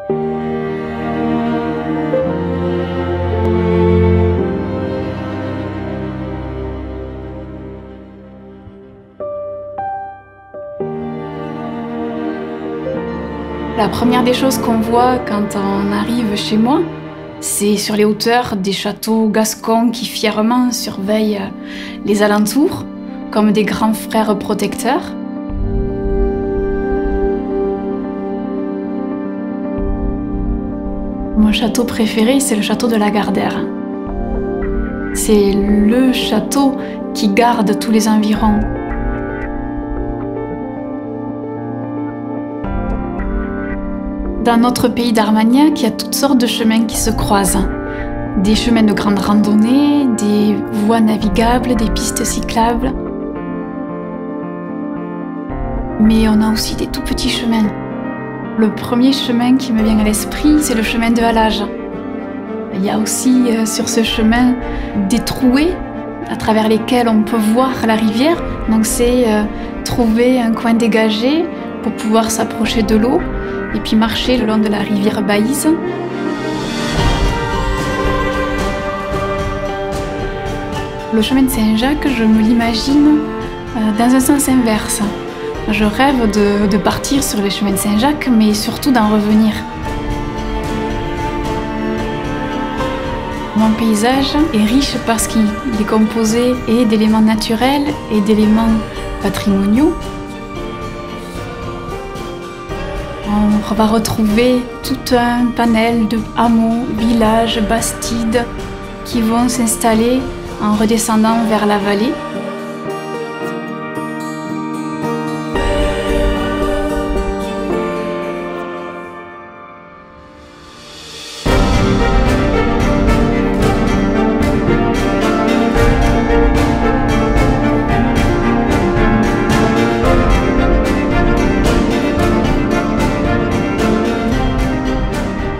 La première des choses qu'on voit quand on arrive chez moi, c'est sur les hauteurs des châteaux gascons qui fièrement surveillent les alentours, comme des grands frères protecteurs. Mon château préféré, c'est le château de Lagardère. C'est le château qui garde tous les environs. Dans notre pays d'Armagnac, il y a toutes sortes de chemins qui se croisent. Des chemins de grande randonnée, des voies navigables, des pistes cyclables. Mais on a aussi des tout petits chemins. Le premier chemin qui me vient à l'esprit, c'est le chemin de halage. Il y a aussi sur ce chemin des trouées à travers lesquelles on peut voir la rivière. Donc c'est trouver un coin dégagé pour pouvoir s'approcher de l'eau et puis marcher le long de la rivière Baïse. Le chemin de Saint-Jacques, je me l'imagine dans un sens inverse. Je rêve de partir sur les chemins de Saint-Jacques, mais surtout d'en revenir. Mon paysage est riche parce qu'il est composé et d'éléments naturels et d'éléments patrimoniaux. On va retrouver tout un panel de hameaux, villages, bastides qui vont s'installer en redescendant vers la vallée.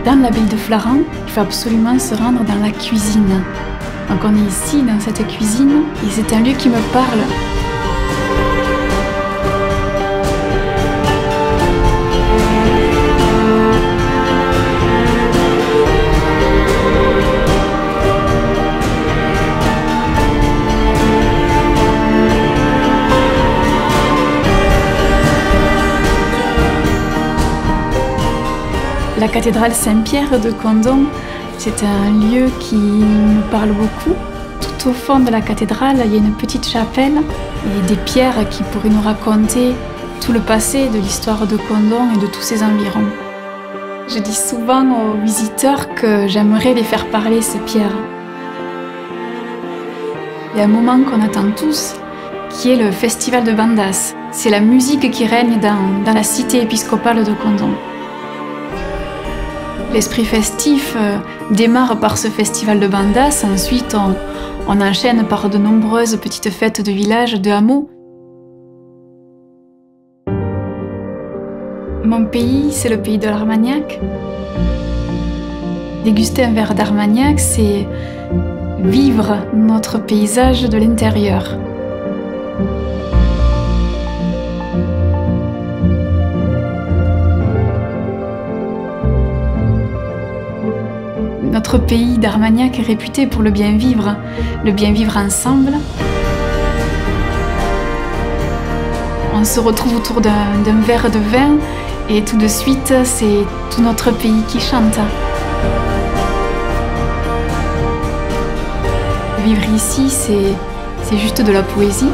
Dans la ville de Flaran, il faut absolument se rendre dans la cuisine. Donc on est ici, dans cette cuisine, et c'est un lieu qui me parle. La cathédrale Saint-Pierre de Condom, c'est un lieu qui me parle beaucoup. Tout au fond de la cathédrale, il y a une petite chapelle et des pierres qui pourraient nous raconter tout le passé de l'histoire de Condom et de tous ses environs. Je dis souvent aux visiteurs que j'aimerais les faire parler ces pierres. Il y a un moment qu'on attend tous, qui est le festival de bandas. C'est la musique qui règne dans la cité épiscopale de Condom. L'esprit festif démarre par ce festival de bandas, ensuite on enchaîne par de nombreuses petites fêtes de village, de hameaux. Mon pays, c'est le pays de l'Armagnac. Déguster un verre d'Armagnac, c'est vivre notre paysage de l'intérieur. Notre pays d'Armagnac est réputé pour le bien vivre ensemble. On se retrouve autour d'un verre de vin et tout de suite, c'est tout notre pays qui chante. Vivre ici, c'est juste de la poésie.